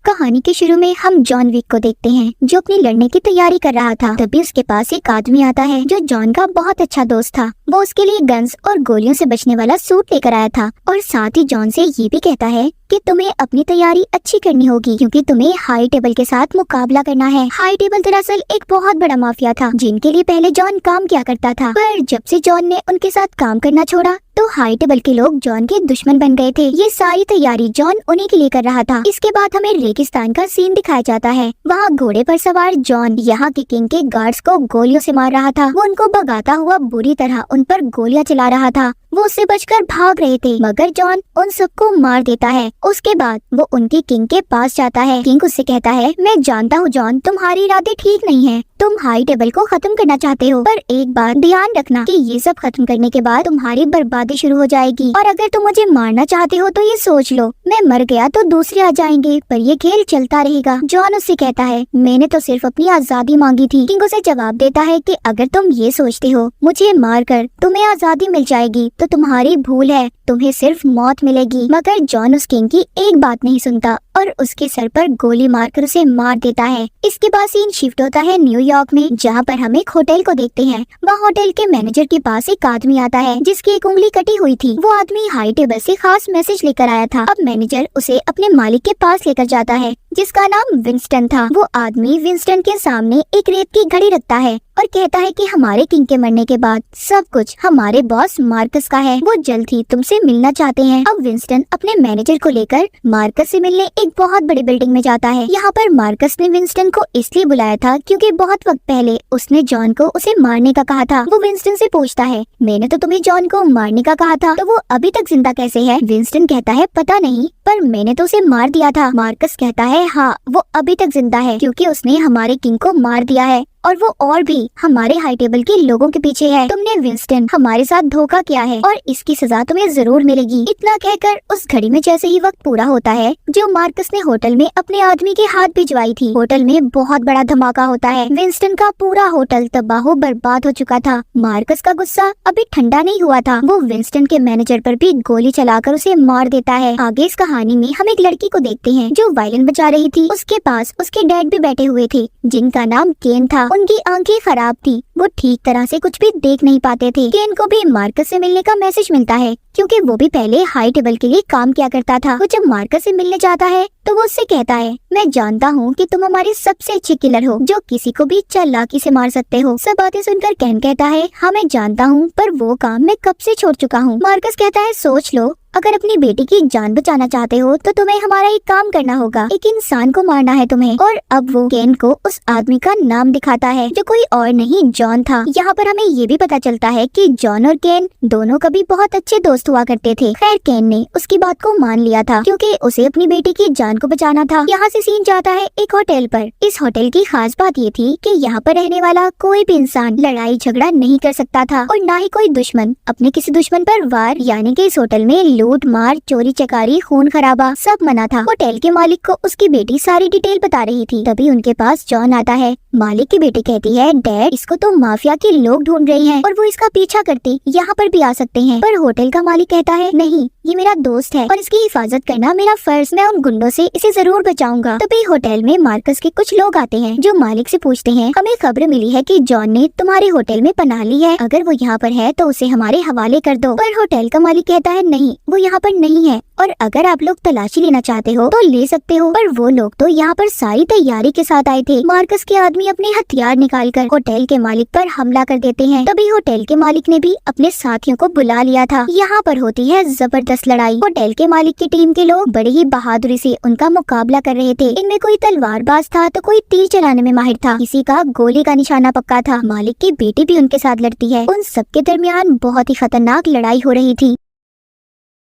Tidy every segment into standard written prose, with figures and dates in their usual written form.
कहानी के शुरू में हम जॉन विक को देखते हैं जो अपनी लड़ने की तैयारी कर रहा था। तभी उसके पास एक आदमी आता है जो जॉन का बहुत अच्छा दोस्त था। वो उसके लिए गन्स और गोलियों से बचने वाला सूट लेकर आया था और साथ ही जॉन से ये भी कहता है कि तुम्हें अपनी तैयारी अच्छी करनी होगी क्योंकि तुम्हें हाई टेबल के साथ मुकाबला करना है। हाई टेबल दरअसल एक बहुत बड़ा माफिया था जिनके लिए पहले जॉन काम किया करता था, पर जब से जॉन ने उनके साथ काम करना छोड़ा तो हाई टेबल के लोग जॉन के दुश्मन बन गए थे। ये सारी तैयारी जॉन उन्हीं के लिए कर रहा था। इसके बाद हमें रेगिस्तान का सीन दिखाया जाता है। वहाँ घोड़े पर सवार जॉन यहाँ के किंग के गार्ड्स को गोलियों से मार रहा था। वो उनको भगाता हुआ बुरी तरह उन पर गोलियां चला रहा था। वो उससे बचकर भाग रहे थे मगर जॉन उन सबको मार देता है। उसके बाद वो उनके किंग के पास जाता है। किंग उससे कहता है, मैं जानता हूँ जॉन, तुम्हारे इरादे ठीक नहीं है। तुम हाई टेबल को खत्म करना चाहते हो, पर एक बात ध्यान रखना कि ये सब खत्म करने के बाद तुम्हारी बर्बादी शुरू हो जाएगी। और अगर तुम मुझे मारना चाहते हो तो ये सोच लो, मैं मर गया तो दूसरे आ जाएंगे, पर ये खेल चलता रहेगा। जॉन उससे कहता है, मैंने तो सिर्फ अपनी आजादी मांगी थी। किंग उसे जवाब देता है कि अगर तुम ये सोचते हो मुझे मार कर तुम्हें आजादी मिल जाएगी तो तुम्हारी भूल है, तुम्हें सिर्फ मौत मिलेगी। मगर जॉन उस किंग की एक बात नहीं सुनता और उसके सर पर गोली मारकर उसे मार देता है। इसके बाद सीन शिफ्ट होता है न्यूयॉर्क में, जहाँ पर हम एक होटल को देखते हैं। वहाँ होटल के मैनेजर के पास एक आदमी आता है जिसकी एक उंगली कटी हुई थी। वो आदमी हाई टेबल से खास मैसेज लेकर आया था। अब मैनेजर उसे अपने मालिक के पास लेकर जाता है जिसका नाम विंस्टन था। वो आदमी विंस्टन के सामने एक रेत की घड़ी रखता है और कहता है कि हमारे किंग के मरने के बाद सब कुछ हमारे बॉस मार्कस का है। वो जल्द ही तुमसे मिलना चाहते हैं। अब विंस्टन अपने मैनेजर को लेकर मार्कस से मिलने एक बहुत बड़ी बिल्डिंग में जाता है। यहाँ पर मार्कस ने विंस्टन को इसलिए बुलाया था क्योंकि बहुत वक्त पहले उसने जॉन को उसे मारने का कहा था। वो विंस्टन से पूछता है, मैंने तो तुम्हें जॉन को मारने का कहा था, तो वो अभी तक जिंदा कैसे है? विंस्टन कहता है, पता नहीं, पर मैंने तो उसे मार दिया था। मार्कस कहता है, हाँ, वो अभी तक जिंदा है क्योंकि उसने हमारे किंग को मार दिया है और वो और भी हमारे हाई टेबल के लोगों के पीछे है। तुमने विंस्टन हमारे साथ धोखा किया है और इसकी सजा तुम्हें जरूर मिलेगी। इतना कहकर उस घड़ी में जैसे ही वक्त पूरा होता है जो मार्कस ने होटल में अपने आदमी के हाथ भिजवाई थी, होटल में बहुत बड़ा धमाका होता है। विंस्टन का पूरा होटल तबाह बर्बाद हो चुका था। मार्कस का गुस्सा अभी ठंडा नहीं हुआ था। वो विंस्टन के मैनेजर पर भी गोली चलाकर उसे मार देता है। आगे इस कहानी में हम एक लड़की को देखते हैं जो वायलिन बजा रही थी। उसके पास उसके डैड भी बैठे हुए थे जिनका नाम केन था। उनकी आंखें खराब थी, वो ठीक तरह से कुछ भी देख नहीं पाते थे। केन को भी मार्कस से मिलने का मैसेज मिलता है क्योंकि वो भी पहले हाई टेबल के लिए काम किया करता था। वो जब मार्कस से मिलने जाता है तो वो उससे कहता है, मैं जानता हूँ कि तुम हमारे सबसे अच्छे किलर हो जो किसी को भी चालाकी से मार सकते हो। सब बातें सुनकर केन कहता है, हाँ मैं जानता हूँ, पर वो काम मैं कब से छोड़ चुका हूँ। मार्कस कहता है, सोच लो, अगर अपनी बेटी की जान बचाना चाहते हो तो तुम्हें हमारा एक काम करना होगा, एक इंसान को मारना है तुम्हें। और अब वो केन को उस आदमी का नाम दिखाता है जो कोई और नहीं जॉन था। यहाँ पर हमें ये भी पता चलता है कि जॉन और केन दोनों कभी बहुत अच्छे दोस्त हुआ करते थे। खैर केन ने उसकी बात को मान लिया था क्योंकि उसे अपनी बेटी की जान को बचाना था। यहाँ से सीन जाता है एक होटल पर। इस होटल की खास बात ये थी कि यहाँ पर रहने वाला कोई भी इंसान लड़ाई झगड़ा नहीं कर सकता था और न ही कोई दुश्मन अपने किसी दुश्मन पर वार, यानी कि इस होटल में लूट मार, चोरी चकारी, खून खराबा सब मना था। होटल के मालिक को उसकी बेटी सारी डिटेल बता रही थी। तभी उनके पास जॉन आता है। मालिक की बेटी कहती है, डैड, इसको तो माफिया के लोग ढूंढ रहे हैं और वो इसका पीछा करते यहाँ पर भी आ सकते हैं। पर होटल का मालिक कहता है, नहीं, ये मेरा दोस्त है और इसकी हिफाजत करना मेरा फर्ज, मैं उन गुंडों से इसे जरूर बचाऊंगा। तभी होटल में मार्कस के कुछ लोग आते हैं जो मालिक से पूछते हैं, हमें खबर मिली है कि जॉन ने तुम्हारे होटल में पनाह ली है, अगर वो यहाँ पर है तो उसे हमारे हवाले कर दो। पर होटल का मालिक कहता है, नहीं, वो यहाँ पर नहीं है और अगर आप लोग तलाशी लेना चाहते हो तो ले सकते हो। पर वो लोग तो यहाँ पर सारी तैयारी के साथ आए थे। मार्कस के आदमी अपने हथियार निकालकर होटल के मालिक पर हमला कर देते हैं। तभी होटल के मालिक ने भी अपने साथियों को बुला लिया था। यहाँ पर होती है जबरदस्त लड़ाई। होटल के मालिक की टीम के लोग बड़ी ही बहादुरी से उनका मुकाबला कर रहे थे। इनमें कोई तलवारबाज था तो कोई तीर चलाने में माहिर था, किसी का गोली का निशाना पक्का था। मालिक की बेटी भी उनके साथ लड़ती है। उन सबके दरमियान बहुत ही खतरनाक लड़ाई हो रही थी।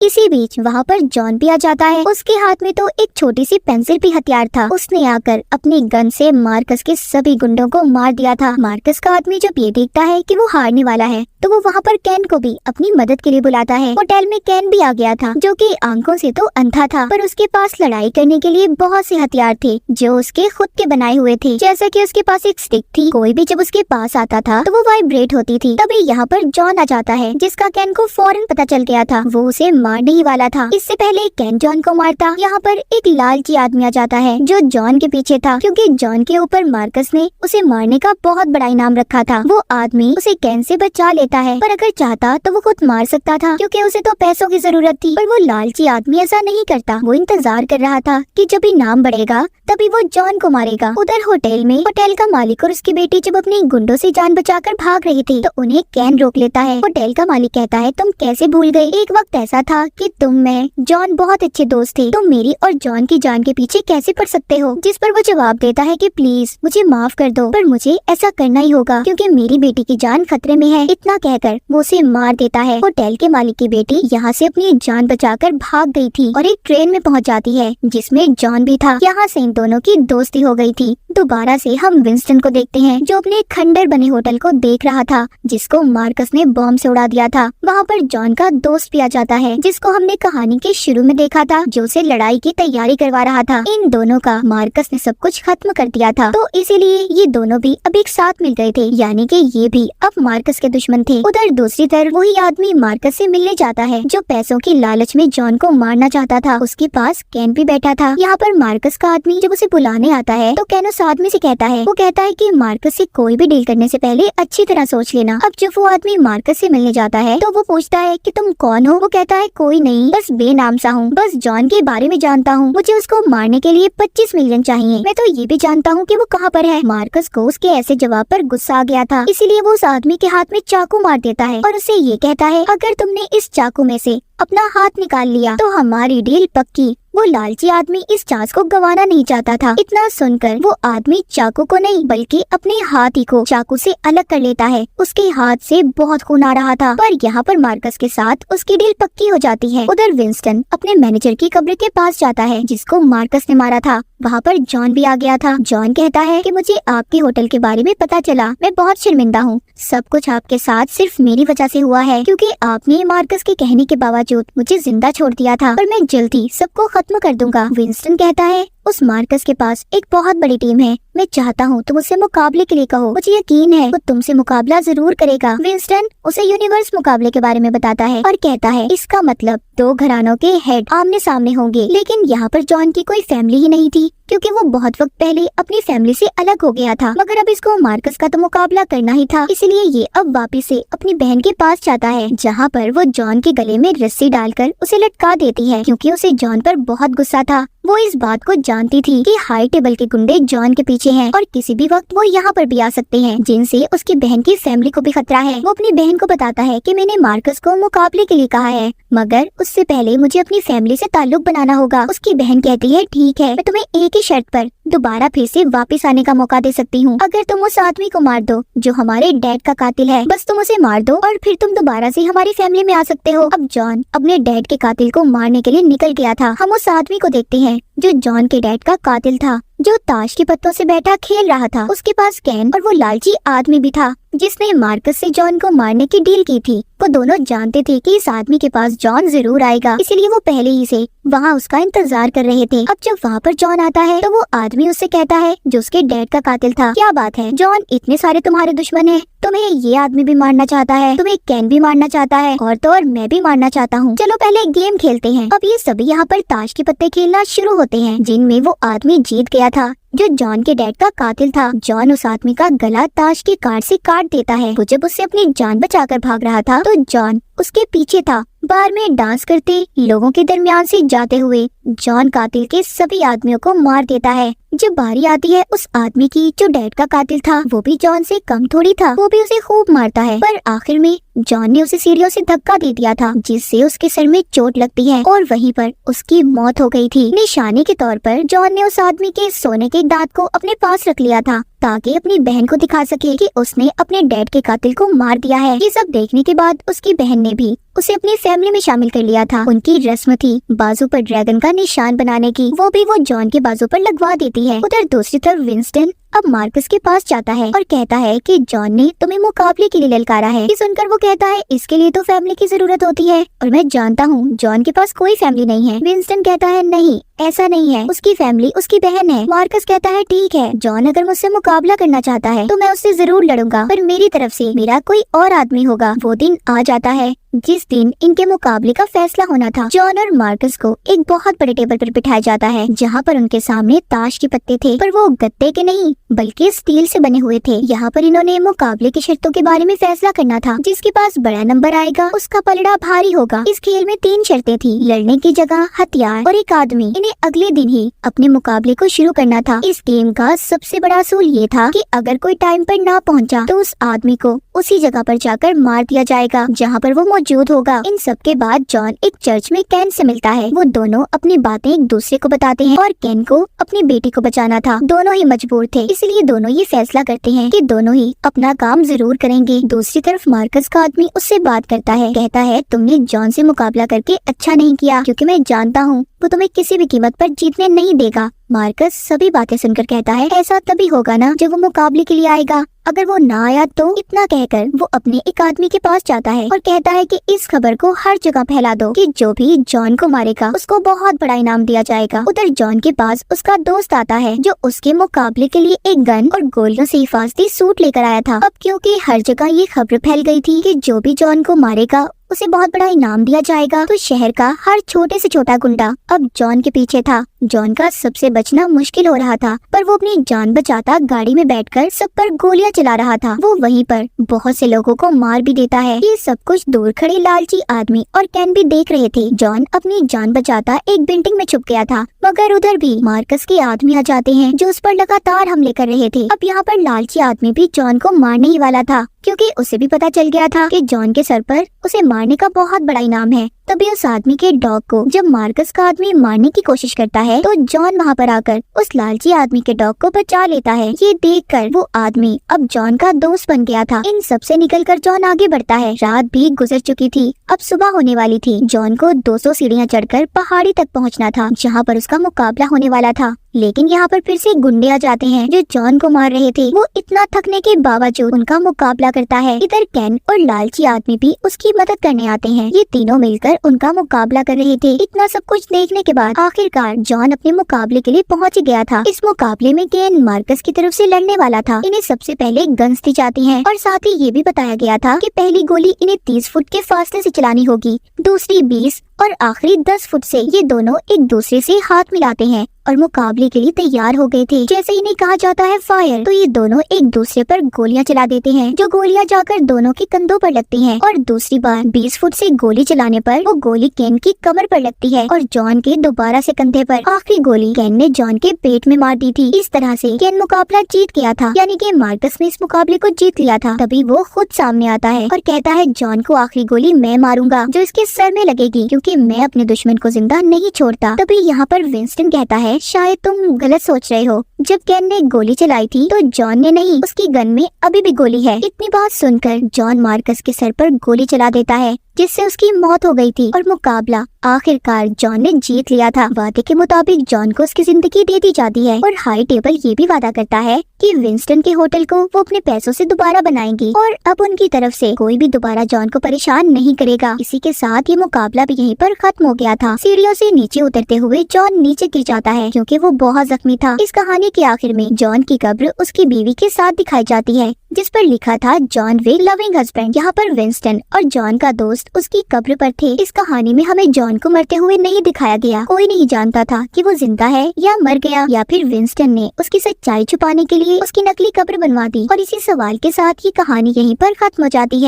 इसी बीच वहाँ पर जॉन भी आ जाता है। उसके हाथ में तो एक छोटी सी पेंसिल भी हथियार था। उसने आकर अपनी गन से मार्कस के सभी गुंडों को मार दिया था। मार्कस का आदमी जब ये देखता है कि वो हारने वाला है तो वो वहाँ पर केन को भी अपनी मदद के लिए बुलाता है। होटल में केन भी आ गया था जो कि आंखों से तो अंधा था, पर उसके पास लड़ाई करने के लिए बहुत से हथियार थे जो उसके खुद के बनाए हुए थे। जैसे कि उसके पास एक स्टिक थी, कोई भी जब उसके पास आता था तो वो वाइब्रेट होती थी। तभी यहाँ पर जॉन आ जाता है जिसका केन को फौरन पता चल गया था। वो उसे मारने ही वाला था। इससे पहले कैन जॉन को मारता, यहाँ पर एक लालची आदमी आ जाता है जो जॉन के पीछे था, क्योंकि जॉन के ऊपर मार्कस ने उसे मारने का बहुत बड़ा इनाम रखा था। वो आदमी उसे कैन से बचा लेता है, पर अगर चाहता तो वो खुद मार सकता था, क्योंकि उसे तो पैसों की जरूरत थी। पर वो लालची आदमी ऐसा नहीं करता। वो इंतजार कर रहा था कि जब इनाम बढ़ेगा तभी वो जॉन को मारेगा। उधर होटल में होटल का मालिक और उसकी बेटी जब अपनी गुंडों से जान बचाकर भाग रही थी तो उन्हें कैन रोक लेता है। होटल का मालिक कहता है, तुम कैसे भूल गए? एक वक्त ऐसा था कि तुम, मैं, जॉन बहुत अच्छे दोस्त थे। तुम मेरी और जॉन की जान के पीछे कैसे पड़ सकते हो? जिस पर वो जवाब देता है कि प्लीज मुझे माफ कर दो, पर मुझे ऐसा करना ही होगा क्योंकि मेरी बेटी की जान खतरे में है। इतना कहकर वो उसे मार देता है। होटल के मालिक की बेटी यहाँ से अपनी जान बचाकर भाग गई थी और एक ट्रेन में पहुँच जाती है जिसमें जॉन भी था। यहाँ से इन दोनों की दोस्ती हो गई थी। दोबारा से हम विंस्टन को देखते हैं जो अपने खंडर बने होटल को देख रहा था जिसको मार्कस ने बॉम्ब से उड़ा दिया था। वहाँ पर जॉन का दोस्त भी आ जाता है जिसको हमने कहानी के शुरू में देखा था, जो उसे लड़ाई की तैयारी करवा रहा था। इन दोनों का मार्कस ने सब कुछ खत्म कर दिया था, तो इसीलिए ये दोनों भी अब एक साथ मिल गए थे, यानी कि ये भी अब मार्कस के दुश्मन थे। उधर दूसरी तरफ वही आदमी मार्कस से मिलने जाता है जो पैसों की लालच में जॉन को मारना चाहता था। उसके पास कैन भी बैठा था। यहाँ पर मार्कस का आदमी जब उसे बुलाने आता है तो कैन उस आदमी से कहता है, वो कहता है कि मार्कस से कोई भी डील करने से पहले अच्छी तरह सोच लेना। अब जब वो आदमी मार्कस से मिलने जाता है तो वो पूछता है कि तुम कौन हो? वो कहता है, कोई नहीं, बस बेनाम सा हूँ, बस जॉन के बारे में जानता हूँ। मुझे उसको मारने के लिए 25 मिलियन चाहिए। मैं तो ये भी जानता हूँ कि वो कहाँ पर है। मार्कस को उसके ऐसे जवाब पर गुस्सा आ गया था, इसीलिए वो उस आदमी के हाथ में चाकू मार देता है और उसे ये कहता है, अगर तुमने इस चाकू में से अपना हाथ निकाल लिया तो हमारी डील पक्की। वो लालची आदमी इस चांस को गंवाना नहीं चाहता था। इतना सुनकर वो आदमी चाकू को नहीं बल्कि अपने हाथ ही को चाकू से अलग कर लेता है। उसके हाथ से बहुत खून आ रहा था, पर यहाँ पर मार्कस के साथ उसकी डील पक्की हो जाती है। उधर विंस्टन अपने मैनेजर की कब्र के पास जाता है जिसको मार्कस ने मारा था। वहाँ पर जॉन भी आ गया था। जॉन कहता है कि मुझे आपके होटल के बारे में पता चला, मैं बहुत शर्मिंदा हूँ। सब कुछ आपके साथ सिर्फ मेरी वजह से हुआ है, क्योंकि आपने मार्कस के कहने के बावजूद मुझे जिंदा छोड़ दिया था, पर मैं जल्दी सबको खत्म कर दूंगा। विंस्टन कहता है, उस मार्कस के पास एक बहुत बड़ी टीम है, मैं चाहता हूँ तुम उससे मुकाबले के लिए कहो। मुझे यकीन है वो तुमसे मुकाबला जरूर करेगा। विंस्टन उसे यूनिवर्स मुकाबले के बारे में बताता है और कहता है, इसका मतलब 2 घरानों के हेड आमने सामने होंगे। लेकिन यहाँ पर जॉन की कोई फैमिली ही नहीं थी, क्योंकि वो बहुत वक्त पहले अपनी फैमिली से अलग हो गया था। मगर अब इसको मार्कस का तो मुकाबला करना ही था, इसलिए ये अब वापिस से अपनी बहन के पास जाता है, जहाँ पर वो जॉन के गले में रस्सी डालकर उसे लटका देती है, क्योंकि उसे जॉन पर बहुत गुस्सा था। वो इस बात को जानती थी कि हाई टेबल के गुंडे जॉन के पीछे हैं और किसी भी वक्त वो यहाँ पर भी आ सकते हैं, जिनसे उसकी बहन की फैमिली को भी खतरा है। वो अपनी बहन को बताता है कि मैंने मार्कस को मुकाबले के लिए कहा है, मगर उससे पहले मुझे अपनी फैमिली से ताल्लुक बनाना होगा। उसकी बहन कहती है, ठीक है, मैं तुम्हें एक ही शर्त पर दोबारा फिर से वापस आने का मौका दे सकती हूँ। अगर तुम उस आदमी को मार दो जो हमारे डैड का कातिल है, बस तुम उसे मार दो और फिर तुम दोबारा से हमारी फैमिली में आ सकते हो। अब जॉन अपने डैड के कातिल को मारने के लिए निकल गया था। हम उस आदमी को देखते हैं जो जॉन के डैड का कातिल था, जो ताश के पत्तों से बैठा खेल रहा था। उसके पास कैन और वो लालची आदमी भी था जिसने मार्कस से जॉन को मारने की डील की थी। वो दोनों जानते थे कि इस आदमी के पास जॉन जरूर आएगा, इसीलिए वो पहले ही से वहाँ उसका इंतजार कर रहे थे। अब जब वहाँ पर जॉन आता है तो वो आदमी उससे कहता है जो उसके डैड का कातिल था, क्या बात है जॉन, इतने सारे तुम्हारे दुश्मन हैं, तुम्हें ये आदमी भी मारना चाहता है, तुम्हें कैन भी मारना चाहता है और तो और मैं भी मारना चाहता हूँ। चलो पहले गेम खेलते हैं। अब ये सभी यहाँ पर ताश के पत्ते खेलना शुरू होते हैं, जिनमें वो आदमी जीत गया था जो जॉन के डैड का कातिल था। जॉन उस आदमी का गला ताश के कार्ड से काट देता है। वो जब उससे अपनी जान बचाकर भाग रहा था तो जॉन उसके पीछे था, बार में डांस करते लोगों के दरमियान से जाते हुए जॉन कातिल के सभी आदमियों को मार देता है। जब बारी आती है उस आदमी की जो डैड का कातिल था, वो भी जॉन से कम थोड़ी था, वो भी उसे खूब मारता है, पर आखिर में जॉन ने उसे सीढ़ियों से धक्का दे दिया था, जिससे उसके सर में चोट लगती है और वहीं पर उसकी मौत हो गई थी। निशानी के तौर पर जॉन ने उस आदमी के सोने के दांत को अपने पास रख लिया था ताकि अपनी बहन को दिखा सके कि उसने अपने डैड के कातिल को मार दिया है। ये सब देखने के बाद उसकी बहन ने भी उसे अपनी फैमिली में शामिल कर लिया था। उनकी रस्म थी बाजू पर ड्रैगन का निशान बनाने की, वो भी वो जॉन के बाजू पर लगवा देती है। उधर दूसरी तरफ विंस्टन अब मार्कस के पास जाता है और कहता है कि जॉन ने तुम्हें मुकाबले के लिए ललकारा है। ये सुनकर वो कहता है, इसके लिए तो फैमिली की जरूरत होती है और मैं जानता हूँ जॉन के पास कोई फैमिली नहीं है। विंस्टन कहता है, नहीं ऐसा नहीं है, उसकी फैमिली उसकी बहन है। मार्कस कहता है, ठीक है, जॉन अगर मुझसे मुकाबला करना चाहता है तो मैं उससे जरूर लड़ूंगा, पर मेरी तरफ से मेरा कोई और आदमी होगा। वो दिन आ जाता है जिस दिन इनके मुकाबले का फैसला होना था, जॉन और मार्कस को एक बहुत बड़े टेबल पर बिठाया जाता है, जहाँ पर उनके सामने ताश के पत्ते थे, पर वो गत्ते के नहीं बल्कि स्टील से बने हुए थे। यहाँ पर इन्होंने मुकाबले की शर्तों के बारे में फैसला करना था। जिसके पास बड़ा नंबर आएगा उसका पलड़ा भारी होगा। इस खेल में 3 शर्तें थी, लड़ने की जगह, हथियार और एक आदमी। इन्हें अगले दिन ही अपने मुकाबले को शुरू करना था। इस गेम का सबसे बड़ा असूल ये था कि अगर कोई टाइम पर ना पहुंचा तो उस आदमी को उसी जगह पर जाकर मार दिया जाएगा जहाँ पर वो मौजूद होगा। इन सब के बाद जॉन एक चर्च में केन से मिलता है। वो दोनों अपनी बातें एक दूसरे को बताते हैं और केन को अपनी बेटी को बचाना था। दोनों ही मजबूर थे, इसलिए दोनों ये फैसला करते हैं कि दोनों ही अपना काम जरूर करेंगे। दूसरी तरफ मार्कस का आदमी उससे बात करता है, कहता है तुमने जॉन से मुकाबला करके अच्छा नहीं किया, क्योंकि मैं जानता हूँ वो तुम्हें किसी भी कीमत पर जीतने नहीं देगा। मार्कस सभी बातें सुनकर कहता है ऐसा तभी होगा ना जब वो मुकाबले के लिए आएगा, अगर वो ना आया तो। इतना कहकर वो अपने एक आदमी के पास जाता है और कहता है कि इस खबर को हर जगह फैला दो कि जो भी जॉन को मारेगा उसको बहुत बड़ा इनाम दिया जाएगा। उधर जॉन के पास उसका दोस्त आता है जो उसके मुकाबले के लिए एक गन और गोलियों से हिफाजती सूट लेकर आया था। अब क्योंकि हर जगह ये खबर फैल गई थी कि जो भी जॉन को मारेगा उसे बहुत बड़ा इनाम दिया जाएगा, तो शहर का हर छोटे से छोटा गुंडा अब जॉन के पीछे था। जॉन का सबसे बचना मुश्किल हो रहा था, पर वो अपनी जान बचाता गाड़ी में बैठकर सब पर गोलियां चला रहा था। वो वहीं पर बहुत से लोगों को मार भी देता है। ये सब कुछ दूर खड़े लालची आदमी और केन भी देख रहे थे। जॉन अपनी जान बचाता एक बिल्डिंग में छुप गया था, मगर उधर भी मार्कस के आदमी आ जाते हैं जो उस पर लगातार हमले कर रहे थे। अब यहाँ पर लालची आदमी भी जॉन को मारने ही वाला था, क्योंकि उसे भी पता चल गया था कि जॉन के सर पर उसे मारने का बहुत बड़ा इनाम है। तभी उस आदमी के डॉग को जब मार्कस का आदमी मारने की कोशिश करता है तो जॉन वहाँ पर आकर उस लालची आदमी के डॉग को बचा लेता है। ये देखकर वो आदमी अब जॉन का दोस्त बन गया था। इन सब से निकलकर जॉन आगे बढ़ता है। रात भी गुजर चुकी थी, अब सुबह होने वाली थी। जॉन को 200 सीढ़ियाँ चढ़कर पहाड़ी तक पहुँचना था जहाँ पर उसका मुकाबला होने वाला था। लेकिन यहाँ पर फिर से गुंडे आ जाते हैं जो जॉन को मार रहे थे। वो इतना थकने के बावजूद उनका मुकाबला करता है। इधर केन और लालची आदमी भी उसकी मदद करने आते हैं। ये तीनों मिलकर उनका मुकाबला कर रहे थे। इतना सब कुछ देखने के बाद आखिरकार जॉन अपने मुकाबले के लिए पहुँच गया था। इस मुकाबले में केन मार्कस की तरफ से लड़ने वाला था। इन्हें सबसे पहले गन्स दी जाती हैं और साथ ही ये भी बताया गया था कि पहली गोली इन्हें 30 फुट के फासले से चलानी होगी, दूसरी 20 और आखिरी 10 फुट से। ये दोनों एक दूसरे से हाथ मिलाते हैं और मुकाबले के लिए तैयार हो गए थे। जैसे इन्हें कहा जाता है फायर, तो ये दोनों एक दूसरे पर गोलियां चला देते हैं, जो गोलियां जाकर दोनों के कंधों पर लगती हैं। और दूसरी बार 20 फुट से गोली चलाने पर वो गोली केन की कमर पर लगती है और जॉन के दोबारा से कंधे पर। आखिरी गोली केन ने जॉन के पेट में मार दी थी। इस तरह से केन मुकाबला जीत गया था, यानी कि मार्कस ने इस मुकाबले को जीत लिया था। तभी वो खुद सामने आता है और कहता है जॉन को आखिरी गोली मैं मारूंगा, जो इसके सर में लगेगी, क्योंकि मैं अपने दुश्मन को जिंदा नहीं छोड़ता। तभी यहाँ पर विंस्टन कहता है शायद तुम गलत सोच रहे हो। जब केन ने गोली चलाई थी तो जॉन ने नहीं, उसकी गन में अभी भी गोली है। इतनी बात सुनकर जॉन मार्कस के सर पर गोली चला देता है, जिससे उसकी मौत हो गई थी और मुकाबला आखिरकार जॉन ने जीत लिया था। वादे के मुताबिक जॉन को उसकी जिंदगी दे दी जाती है और हाई टेबल ये भी वादा करता है कि विंस्टन के होटल को वो अपने पैसों से दोबारा बनाएंगी और अब उनकी तरफ से कोई भी दोबारा जॉन को परेशान नहीं करेगा। इसी के साथ ये मुकाबला भी यहीं पर खत्म हो गया था। सीढ़ियों से नीचे उतरते हुए जॉन नीचे गिर जाता है क्योंकि वो बहुत जख्मी था। इस कहानी के आखिर में जॉन की कब्र उसकी बीवी के साथ दिखाई जाती है, जिस पर लिखा था जॉन विक लविंग हस्बैंड। यहाँ पर विंस्टन और जॉन का दोस्त उसकी कब्र पर थे। इस कहानी में हमें जॉन को मरते हुए नहीं दिखाया गया। कोई नहीं जानता था कि वो जिंदा है या मर गया, या फिर विंस्टन ने उसकी सच्चाई छुपाने के लिए उसकी नकली कब्र बनवा दी। और इसी सवाल के साथ ये कहानी यहीं पर खत्म हो जाती है।